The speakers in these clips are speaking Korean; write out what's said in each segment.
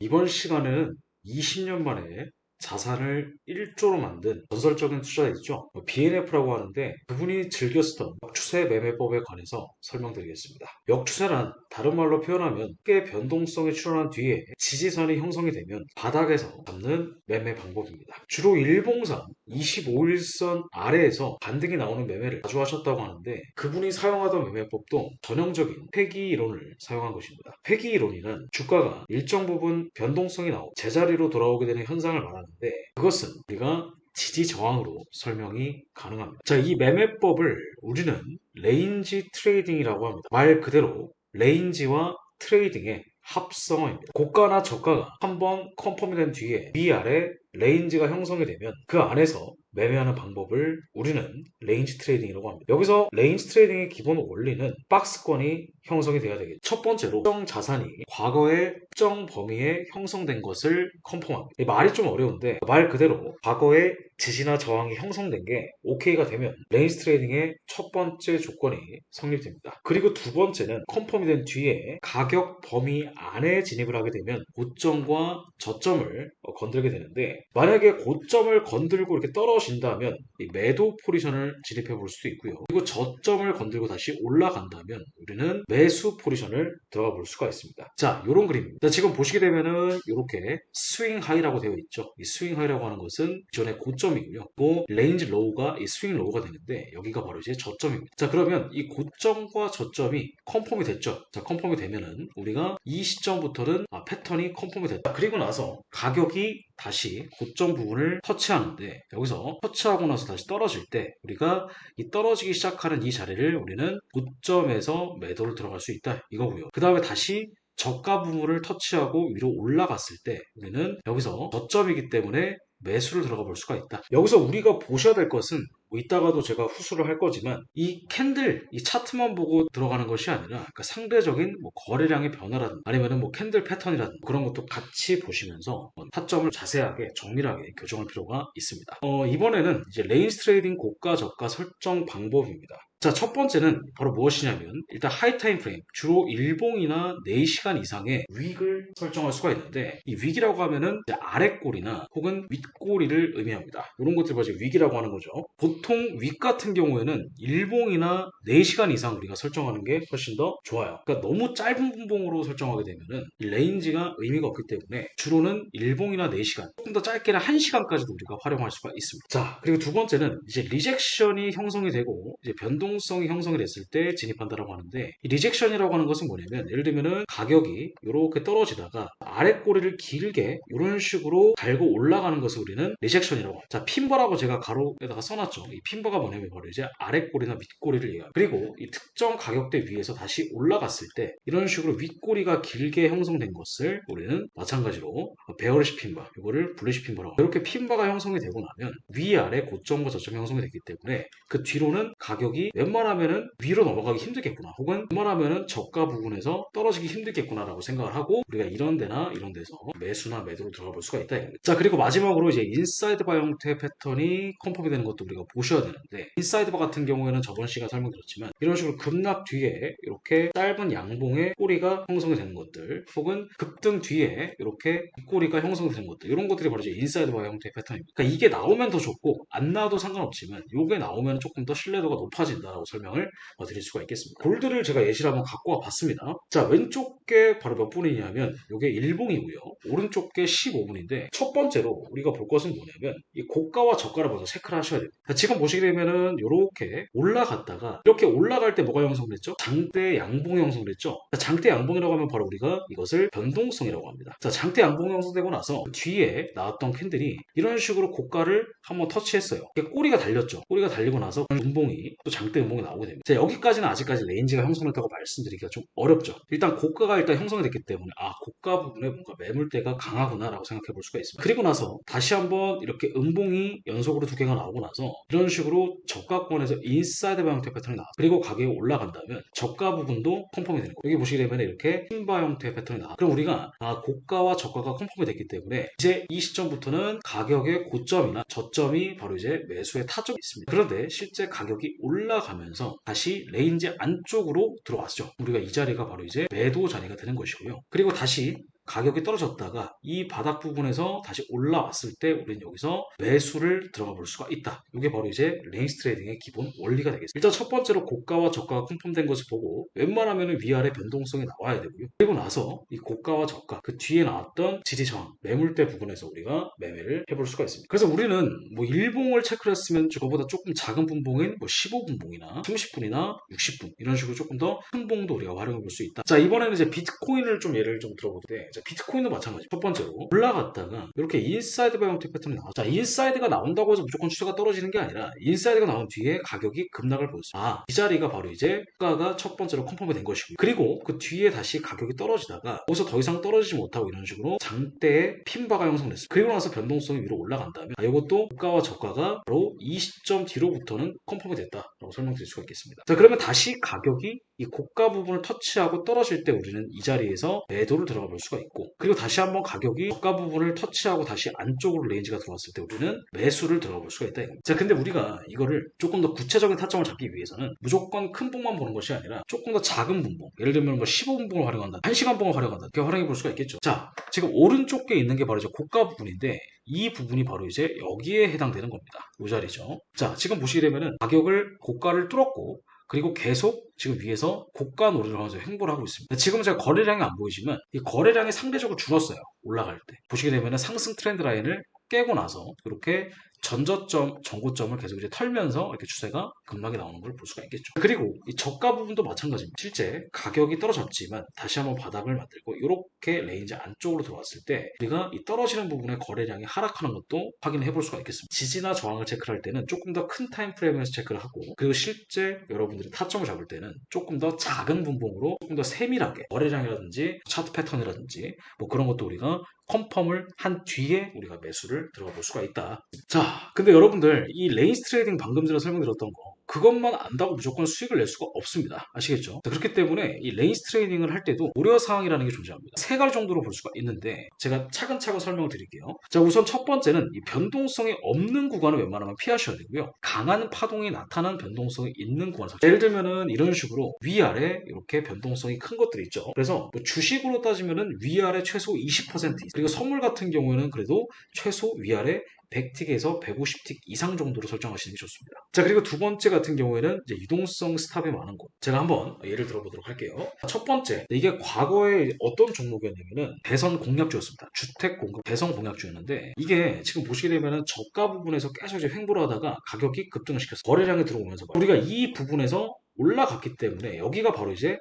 이번 시간에는 20년 만에 자산을 1조로 만든 전설적인 투자이죠. BNF라고 하는데 그분이 즐겨 쓰던 역추세 매매법에 관해서 설명드리겠습니다. 역추세란 다른 말로 표현하면 크게 변동성이 출현한 뒤에 지지선이 형성이 되면 바닥에서 잡는 매매 방법입니다. 주로 일봉상 25일선 아래에서 반등이 나오는 매매를 자주 하셨다고 하는데 그분이 사용하던 매매법도 전형적인 회귀 이론을 사용한 것입니다. 회귀 이론이란 주가가 일정 부분 변동성이 나오고 제자리로 돌아오게 되는 현상을 말하는데 그것은 우리가 지지 저항으로 설명이 가능합니다. 자, 이 매매법을 우리는 레인지 트레이딩이라고 합니다. 말 그대로 레인지와 트레이딩의 합성어입니다. 고가나 저가가 한번 컨펌이 된 뒤에 위아래 레인지가 형성이 되면 그 안에서 매매하는 방법을 우리는 레인지 트레이딩이라고 합니다. 여기서 레인지 트레이딩의 기본 원리는 박스권이 형성이 되어야 되겠죠. 첫 번째로 특정 자산이 과거의 특정 범위에 형성된 것을 컨펌합니다. 이 말이 좀 어려운데 말 그대로 과거의 지지나 저항이 형성된 게 OK가 되면 레인지 트레이딩의 첫 번째 조건이 성립됩니다. 그리고 두 번째는 컨펌이 된 뒤에 가격 범위 안에 진입을 하게 되면 고점과 저점을 건들게 되는데 만약에 고점을 건들고 이렇게 떨어진다면 이 매도 포지션을 진입해 볼 수도 있고요. 그리고 저점을 건들고 다시 올라간다면 우리는 매수 포지션을 들어가 볼 수가 있습니다. 자, 이런 그림입니다. 지금 보시게 되면은 이렇게 스윙 하이라고 되어 있죠. 이 스윙 하이라고 하는 것은 기존의 고점이고요. 또 레인지 로우가 이 스윙 로우가 되는데 여기가 바로 이제 저점입니다. 자, 그러면 이 고점과 저점이 컨펌이 됐죠. 자, 컨펌이 되면은 우리가 이 시점부터는 패턴이 컨펌이 됐다. 그리고 나서 가격이 다시 고점 부분을 터치하는데 여기서 터치하고 나서 다시 떨어질 때 우리가 이 떨어지기 시작하는 이 자리를 우리는 고점에서 매도를 들어갈 수 있다 이거고요. 그 다음에 다시 저가 부분을 터치하고 위로 올라갔을 때 우리는 여기서 저점이기 때문에 매수를 들어가 볼 수가 있다. 여기서 우리가 보셔야 될 것은 뭐 이따가도 제가 후수를 할 거지만 이 캔들, 이 차트만 보고 들어가는 것이 아니라 그러니까 상대적인 뭐 거래량의 변화라든가 아니면은 뭐 캔들 패턴이라든가 그런 것도 같이 보시면서 타점을 자세하게 정밀하게 교정할 필요가 있습니다. 이번에는 이제 레인지 트레이딩 고가 저가 설정 방법입니다. 자, 첫 번째는 바로 무엇이냐면 일단 하이 타임 프레임 주로 일봉이나 4시간 이상의 윅을 설정할 수가 있는데 이 윅이라고 하면은 이제 아랫꼬리나 혹은 윗꼬리를 의미합니다. 이런 것들 바로 이제 윅이라고 하는 거죠. 보통 윅 같은 경우에는 일봉이나 4시간 이상 우리가 설정하는 게 훨씬 더 좋아요. 그러니까 너무 짧은 분봉으로 설정하게 되면은 이 레인지가 의미가 없기 때문에 주로는 일봉이나 4시간 조금 더 짧게는 1시간까지도 우리가 활용할 수가 있습니다. 자, 그리고 두 번째는 이제 리젝션이 형성이 되고 이제 변동성이 형성이 됐을 때 진입한다라고 하는데 이 리젝션이라고 하는 것은 뭐냐면 예를 들면은 가격이 이렇게 떨어지다가 아랫꼬리를 길게 이런 식으로 달고 올라가는 것을 우리는 리젝션이라고 합니다. 자, 핀버라고 제가 가로에다가 써놨죠. 이 핀버가 뭐냐면 바로 이제 아랫꼬리나 윗꼬리를 얘기합니다. 그리고 이 특정 가격대 위에서 다시 올라갔을 때 이런 식으로 윗꼬리가 길게 형성된 것을 우리는 마찬가지로 베어리시 핀버, 이거를 불리시 핀버라고 합니다. 이렇게 핀버가 형성이 되고 나면 위아래 고점과 저점이 형성이 됐기 때문에 그 뒤로는 가격이 웬만하면은 위로 넘어가기 힘들겠구나 혹은 웬만하면은 저가 부분에서 떨어지기 힘들겠구나라고 생각을 하고 우리가 이런 데나 이런 데서 매수나 매도로 들어가 볼 수가 있다. 자, 그리고 마지막으로 이제 인사이드 바 형태의 패턴이 컨펌이 되는 것도 우리가 보셔야 되는데 인사이드 바 같은 경우에는 저번 시간에 설명드렸지만 이런 식으로 급락 뒤에 이렇게 짧은 양봉의 꼬리가 형성이 되는 것들 혹은 급등 뒤에 이렇게 꼬리가 형성이 되는 것들 이런 것들이 바로 이제 인사이드 바 형태의 패턴입니다. 그러니까 이게 나오면 더 좋고 안 나와도 상관없지만 이게 나오면 조금 더 신뢰도가 높아진다라고 설명을 드릴 수가 있겠습니다. 골드를 제가 예시를 한번 갖고 와 봤습니다. 자, 왼쪽 게 바로 몇 분이냐면 이게 1봉이고요. 오른쪽 게 15분인데 첫 번째로 우리가 볼 것은 뭐냐면 이 고가와 저가를 먼저 체크를 하셔야 됩니다. 자, 지금 보시게 되면은 이렇게 올라갔다가 이렇게 올라갈 때 뭐가 형성됐죠? 장대 양봉이 형성됐죠? 자, 장대 양봉이라고 하면 바로 우리가 이것을 변동성이라고 합니다. 자, 장대 양봉이 형성되고 나서 뒤에 나왔던 캔들이 이런 식으로 고가를 한번 터치했어요. 꼬리가 달렸죠. 꼬리가 달리고 나서 음봉이 또 장대 음봉이 나오게 됩니다. 자, 여기까지는 아직까지 레인지가 형성됐다고 말씀드리기가 좀 어렵죠. 일단 고가가 일단 형성이 됐기 때문에 고가 부분에 뭔가 매물대가 강하구나 라고 생각해 볼 수가 있습니다. 그리고 나서 다시 한번 이렇게 음봉이 연속으로 2개가 나오고 나서 이런 식으로 저가권에서 인사이드 바 형태 패턴이 나와 그리고 가격이 올라간다면 저가 부분도 컨펌이 되는 거예요. 여기 보시게 되면 이렇게 핀바 형태의 패턴이 나와 그럼 우리가 고가와 저가가 컨펌이 됐기 때문에 이제 이 시점부터는 가격의 고점이나 저점이 바로 이제 매수의 타점이 있습니다. 그런데 실제 가격이 올라가면서 다시 레인지 안쪽으로 들어왔죠. 우리가 이 자리가 바로 이제 매도 자리가 되는 것이고요. 그리고 다시 가격이 떨어졌다가 이 바닥 부분에서 다시 올라왔을 때 우리는 여기서 매수를 들어가 볼 수가 있다. 이게 바로 이제 레인지 트레이딩의 기본 원리가 되겠습니다. 일단 첫 번째로 고가와 저가가 컨펌된 것을 보고 웬만하면 위아래 변동성이 나와야 되고요. 그리고 나서 이 고가와 저가 그 뒤에 나왔던 지지 저항 매물대 부분에서 우리가 매매를 해볼 수가 있습니다. 그래서 우리는 뭐 일봉을 체크를 했으면 저거보다 조금 작은 분봉인 뭐 15분봉이나 30분이나 60분 이런 식으로 조금 더 큰 봉도 우리가 활용해 볼 수 있다. 자, 이번에는 이제 비트코인을 좀 예를 좀 들어보는데, 자, 비트코인도 마찬가지. 첫 번째로 올라갔다가 이렇게 인사이드 바 형태 패턴이 나왔죠. 자, 인사이드가 나온다고 해서 무조건 추세가 떨어지는 게 아니라 인사이드가 나온 뒤에 가격이 급락을 보였어요. 아, 이 자리가 바로 이제 가가 첫 번째로 컨펌이 된 것이고요. 그리고 그 뒤에 다시 가격이 떨어지다가 거기서 더 이상 떨어지지 못하고 이런 식으로 장대의 핀바가 형성됐어요. 그리고 나서 변동성이 위로 올라간다면 이것도 고가와 저가가 바로 이 시점 뒤로부터는 컨펌이 됐다라고 설명드릴 수가 있겠습니다. 자, 그러면 다시 가격이 이 고가 부분을 터치하고 떨어질 때 우리는 이 자리에서 매도를 들어가 볼 수가 있고, 그리고 다시 한번 가격이 저가 부분을 터치하고 다시 안쪽으로 레인지가 들어왔을 때 우리는 매수를 들어가 볼 수가 있다. 자, 근데 우리가 이거를 조금 더 구체적인 타점을 잡기 위해서는 무조건 큰 봉만 보는 것이 아니라 조금 더 작은 분봉, 예를 들면 뭐 15분봉을 활용한다, 1시간 봉을 활용한다, 이렇게 활용해 볼 수가 있겠죠. 자, 지금 오른쪽에 있는 게 바로 이제 고가 부분인데 이 부분이 바로 이제 여기에 해당되는 겁니다. 이 자리죠. 자, 지금 보시게 되면은 가격을 고가를 뚫었고, 그리고 계속 지금 위에서 고가 놀이를 하면서 횡보를 하고 있습니다. 지금 제가 거래량이 안 보이지만 이 거래량이 상대적으로 줄었어요. 올라갈 때. 보시게 되면 상승 트렌드 라인을 깨고 나서 이렇게 전저점, 전고점을 계속 이제 털면서 이렇게 추세가 급락이 나오는 걸 볼 수가 있겠죠. 그리고 이 저가 부분도 마찬가지입니다. 실제 가격이 떨어졌지만 다시 한번 바닥을 만들고 이렇게 레인지 안쪽으로 들어왔을 때 우리가 이 떨어지는 부분의 거래량이 하락하는 것도 확인해 볼 수가 있겠습니다. 지지나 저항을 체크할 때는 조금 더 큰 타임 프레임에서 체크를 하고, 그리고 실제 여러분들이 타점을 잡을 때는 조금 더 작은 분봉으로 조금 더 세밀하게 거래량이라든지 차트 패턴이라든지 뭐 그런 것도 우리가 컨펌을 한 뒤에 우리가 매수를 들어가 볼 수가 있다. 자, 근데 여러분들 이 레인지 트레이딩 방금 전에 설명드렸던 거 그것만 안다고 무조건 수익을 낼 수가 없습니다. 아시겠죠? 자, 그렇기 때문에 이 레인지 트레이딩을 할 때도 우려사항이라는 게 존재합니다. 세 가지 정도로 볼 수가 있는데 제가 차근차근 설명을 드릴게요. 자, 우선 첫 번째는 이 변동성이 없는 구간을 웬만하면 피하셔야 되고요. 강한 파동이 나타난 변동성이 있는 구간에서, 예를 들면은 이런 식으로 위아래 이렇게 변동성이 큰 것들이 있죠. 그래서 뭐 주식으로 따지면은 위아래 최소 20% 이상, 그리고 선물 같은 경우에는 그래도 최소 위아래 100틱에서 150틱 이상 정도로 설정하시는 게 좋습니다. 자, 그리고 두 번째 같은 경우에는 이제 유동성 스탑이 많은 곳. 제가 한번 예를 들어보도록 할게요. 첫 번째, 이게 과거에 어떤 종목이었냐면은 대선 공약주였습니다. 주택 공급 대선 공약주였는데 이게 지금 보시게 되면은 저가 부분에서 계속 이제 횡보를 하다가 가격이 급등을 시켰어요. 거래량이 들어오면서 우리가 이 부분에서 올라갔기 때문에 여기가 바로 이제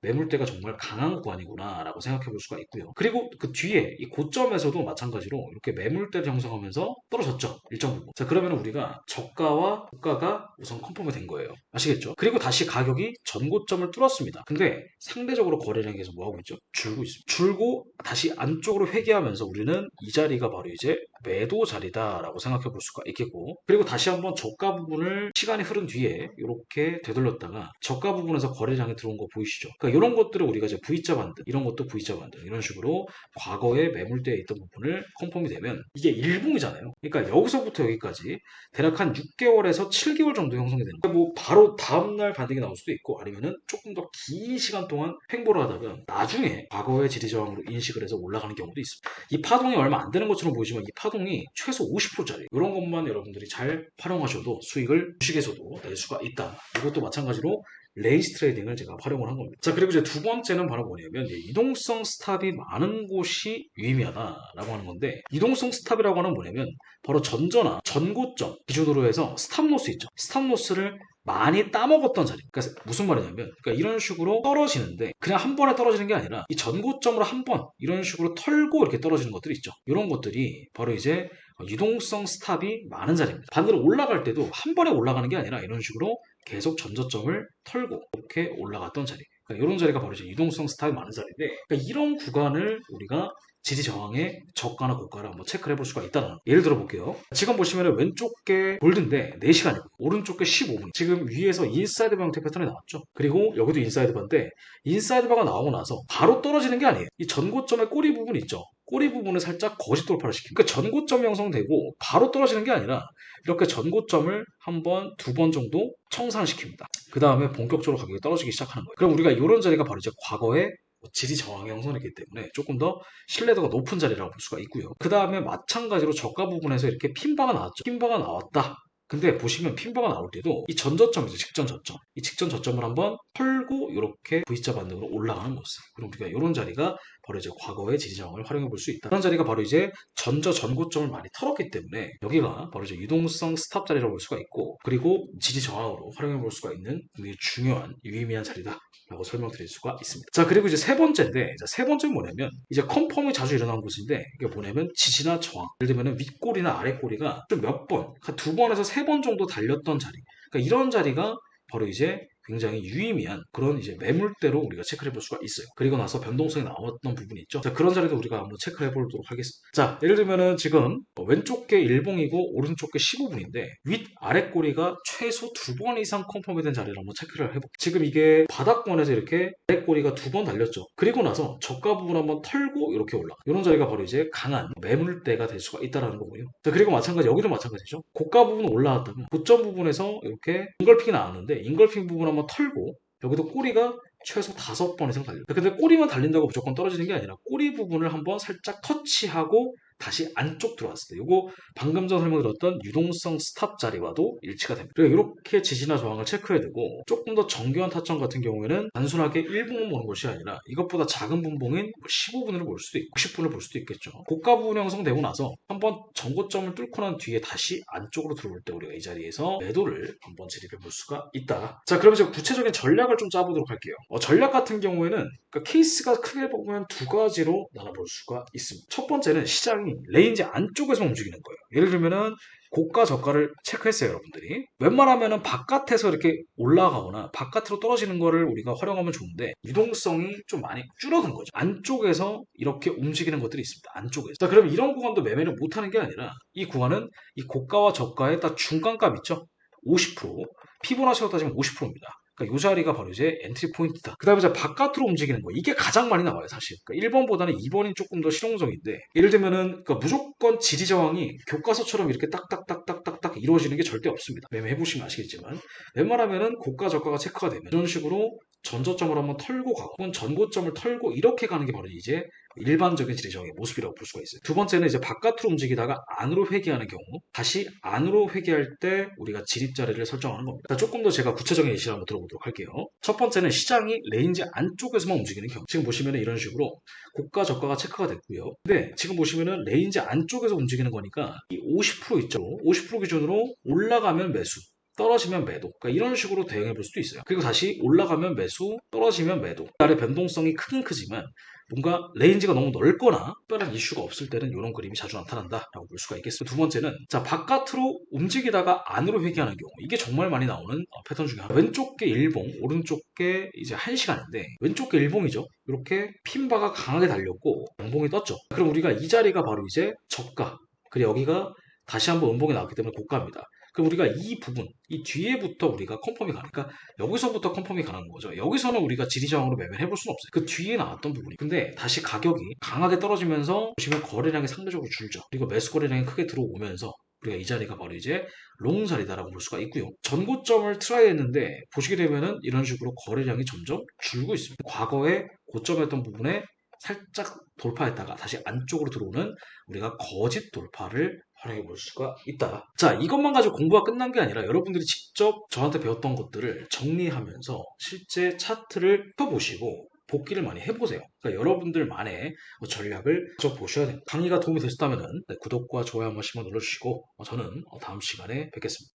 매물대가 정말 강한 구간이구나 라고 생각해 볼 수가 있고요. 그리고 그 뒤에 이 고점에서도 마찬가지로 이렇게 매물대를 형성하면서 떨어졌죠. 일정 부분. 자, 그러면 우리가 저가와 고가가 우선 컨펌이 된 거예요. 아시겠죠? 그리고 다시 가격이 전고점을 뚫었습니다. 근데 상대적으로 거래량이 계속 뭐하고 있죠? 줄고 있습니다. 줄고 다시 안쪽으로 회귀하면서 우리는 이 자리가 바로 이제 매도 자리다라고 생각해 볼 수가 있겠고, 그리고 다시 한번 저가 부분을 시간이 흐른 뒤에 이렇게 되돌렸다가 저가 부분에서 거래량이 들어온 거 보이시죠? 그러니까 이런 것들을 우리가 이제 V자 반등, 이런 것도 V자 반등, 이런 식으로 과거에 매물대에 있던 부분을 컨펌이 되면 이게 일봉이잖아요. 그러니까 여기서부터 여기까지 대략 한 6개월에서 7개월 정도 형성이 되는 거예요. 뭐 바로 다음날 반등이 나올 수도 있고, 아니면은 조금 더 긴 시간 동안 횡보를 하다가 나중에 과거의 지지저항으로 인식을 해서 올라가는 경우도 있습니다. 이 파동이 얼마 안 되는 것처럼 보이지만 이 파동이 최소 50%짜리, 이런 것만 여러분들이 잘 활용하셔도 수익을 주식에서도 낼 수가 있다. 이것도 마찬가지로 레인지 트레이딩을 제가 활용을 한 겁니다. 자, 그리고 이제 두 번째는 바로 뭐냐면 이동성 스탑이 많은 곳이 유의미하다라고 하는 건데, 이동성 스탑이라고 하는 뭐냐면 바로 전저나 전고점 기준으로 해서 스탑로스 있죠. 스탑로스를 많이 따먹었던 자리. 그러니까 무슨 말이냐면, 그러니까 이런 식으로 떨어지는데 그냥 한 번에 떨어지는 게 아니라 이 전고점으로 한 번 이런 식으로 털고 이렇게 떨어지는 것들이 있죠. 이런 것들이 바로 이제 유동성 스탑이 많은 자리입니다. 반대로 올라갈 때도 한 번에 올라가는 게 아니라 이런 식으로 계속 전저점을 털고 이렇게 올라갔던 자리. 그러니까 이런 자리가 바로 이제 유동성 스탑이 많은 자리인데, 그러니까 이런 구간을 우리가 지지 저항의 저가나 고가를 한번 체크를 해볼 수가 있다는, 예를 들어 볼게요. 지금 보시면 왼쪽 게 골드인데 4시간이고 오른쪽 게 15분. 지금 위에서 인사이드 바 형태 패턴이 나왔죠. 그리고 여기도 인사이드 바인데 인사이드 바가 나오고 나서 바로 떨어지는 게 아니에요. 이 전고점의 꼬리 부분 있죠. 꼬리 부분을 살짝 거짓 돌파를 시킵니다. 그러니까 전고점이 형성되고 바로 떨어지는 게 아니라 이렇게 전고점을 한 번, 두 번 정도 청산시킵니다. 그 다음에 본격적으로 가격이 떨어지기 시작하는 거예요. 그럼 우리가 이런 자리가 바로 이제 과거에 지지 저항이 형성되기 때문에 조금 더 신뢰도가 높은 자리라고 볼 수가 있고요. 그 다음에 마찬가지로 저가 부분에서 이렇게 핀바가 나왔죠. 핀바가 나왔다. 근데 보시면 핀바가 나올 때도 이 전저점이죠. 직전 저점. 이 직전 저점을 한번 털고 이렇게 V자 반등으로 올라가는 모습. 그럼 우리가 이런 자리가 바로 이제 과거의 지지 저항을 활용해 볼 수 있다. 그런 자리가 바로 이제 전고점을 많이 털었기 때문에 여기가 바로 이제 유동성 스탑 자리라고 볼 수가 있고, 그리고 지지 저항으로 활용해 볼 수가 있는 굉장히 중요한 유의미한 자리다 라고 설명드릴 수가 있습니다. 자, 그리고 이제 세 번째인데, 세 번째는 뭐냐면 이제 컨펌이 자주 일어나는 곳인데, 이게 뭐냐면 지지나 저항, 예를 들면 윗꼬리나 아랫꼬리가 좀 몇 번, 한 두 번에서 세 번 정도 달렸던 자리, 그러니까 이런 자리가 바로 이제 굉장히 유의미한 그런 이제 매물대로 우리가 체크를 해볼 수가 있어요. 그리고 나서 변동성이 나왔던 부분이 있죠. 자, 그런 자리도 우리가 한번 체크를 해보도록 하겠습니다. 자, 예를 들면은 지금 왼쪽 게 일봉이고 오른쪽 게 15분인데 윗 아래 꼬리가 최소 두 번 이상 컨펌이 된 자리를 한번 체크를 해볼게요. 지금 이게 바닥권에서 이렇게 아래 꼬리가 두 번 달렸죠. 그리고 나서 저가 부분 한번 털고 이렇게 올라가. 이런 자리가 바로 이제 강한 매물대가 될 수가 있다는 거고요. 자, 그리고 마찬가지 여기도 마찬가지죠. 고가 부분 올라왔다면 고점 부분에서 이렇게 인걸핑이 나왔는데 인걸핑 부분 한번 털고 여기도 꼬리가 최소 5번 이상 달립니다. 근데 꼬리만 달린다고 무조건 떨어지는 게 아니라 꼬리 부분을 한번 살짝 터치하고 다시 안쪽 들어왔을 때 이거 방금 전 설명드렸던 유동성 스탑 자리와도 일치가 됩니다. 그리고 이렇게 지지나 저항을 체크해야 되고, 조금 더 정교한 타점 같은 경우에는 단순하게 1분만 보는 것이 아니라 이것보다 작은 분봉인 15분을 볼 수도 있고 10분을 볼 수도 있겠죠. 고가 부분 형성되고 나서 한번 전고점을 뚫고 난 뒤에 다시 안쪽으로 들어올 때 우리가 이 자리에서 매도를 한번 진입해 볼 수가 있다. 자, 그럼 이제 구체적인 전략을 좀 짜보도록 할게요. 전략 같은 경우에는 그러니까 케이스가 크게 보면 두 가지로 나눠볼 수가 있습니다. 첫 번째는 시장이 레인지 안쪽에서 움직이는 거예요. 예를 들면은 고가 저가를 체크했어요, 여러분들이. 웬만하면은 바깥에서 이렇게 올라가거나 바깥으로 떨어지는 거를 우리가 활용하면 좋은데 유동성이 좀 많이 줄어든 거죠. 안쪽에서 이렇게 움직이는 것들이 있습니다. 안쪽에서. 자, 그럼 이런 구간도 매매를 못하는 게 아니라 이 구간은 이 고가와 저가의 딱 중간값 있죠? 50%. 피보나치로 따지면 50%입니다. 그러니까 이 자리가 바로 이제 엔트리 포인트다. 그 다음에 이제 바깥으로 움직이는 거. 이게 가장 많이 나와요, 사실. 그러니까 1번보다는 2번이 조금 더 실용적인데, 예를 들면은, 그러니까 무조건 지지 저항이 교과서처럼 이렇게 딱딱딱딱딱딱 이루어지는 게 절대 없습니다. 매매해보시면 아시겠지만, 웬만하면은 고가 저가가 체크가 되면 이런 식으로 전저점을 한번 털고 가고, 혹은 전고점을 털고 이렇게 가는 게 바로 이제 일반적인 지지 저항의 모습이라고 볼 수가 있어요. 두 번째는 이제 바깥으로 움직이다가 안으로 회귀하는 경우, 다시 안으로 회귀할 때 우리가 진입 자리를 설정하는 겁니다. 자, 조금 더 제가 구체적인 예시를 한번 들어보도록 할게요. 첫 번째는 시장이 레인지 안쪽에서만 움직이는 경우. 지금 보시면 이런 식으로 고가 저가가 체크가 됐고요. 근데 지금 보시면은 레인지 안쪽에서 움직이는 거니까 이 50% 있죠. 50% 기준으로 올라가면 매수, 떨어지면 매도. 그러니까 이런 식으로 대응해 볼 수도 있어요. 그리고 다시 올라가면 매수, 떨어지면 매도. 아래 변동성이 크긴 크지만 뭔가 레인지가 너무 넓거나 특별한 이슈가 없을 때는 이런 그림이 자주 나타난다라고 볼 수가 있겠습니다. 두 번째는 자, 바깥으로 움직이다가 안으로 회귀하는 경우. 이게 정말 많이 나오는 패턴 중에 하나. 왼쪽 게 일봉, 오른쪽 게 이제 1시간인데 왼쪽 게 일봉이죠. 이렇게 핀바가 강하게 달렸고 양봉이 떴죠. 그럼 우리가 이 자리가 바로 이제 저가. 그리고 여기가 다시 한번 음봉이 나왔기 때문에 고가입니다. 그럼 우리가 이 부분, 이 뒤에부터 우리가 컨펌이 가니까 여기서부터 컨펌이 가는 거죠. 여기서는 우리가 지리저항으로 매매를 해볼 수는 없어요. 그 뒤에 나왔던 부분이. 근데 다시 가격이 강하게 떨어지면서 보시면 거래량이 상대적으로 줄죠. 그리고 매수 거래량이 크게 들어오면서 우리가 이 자리가 바로 이제 롱 자리다라고 볼 수가 있고요. 전고점을 트라이 했는데 보시게 되면은 이런 식으로 거래량이 점점 줄고 있습니다. 과거에 고점이었던 부분에 살짝 돌파했다가 다시 안쪽으로 들어오는 우리가 거짓 돌파를 활용해 볼 수가 있다. 자, 이것만 가지고 공부가 끝난 게 아니라 여러분들이 직접 저한테 배웠던 것들을 정리하면서 실제 차트를 펴보시고 복기를 많이 해보세요. 그러니까 여러분들만의 전략을 좀 보셔야 됩니다. 강의가 도움이 되셨다면 구독과 좋아요 한 번씩만 눌러주시고 저는 다음 시간에 뵙겠습니다.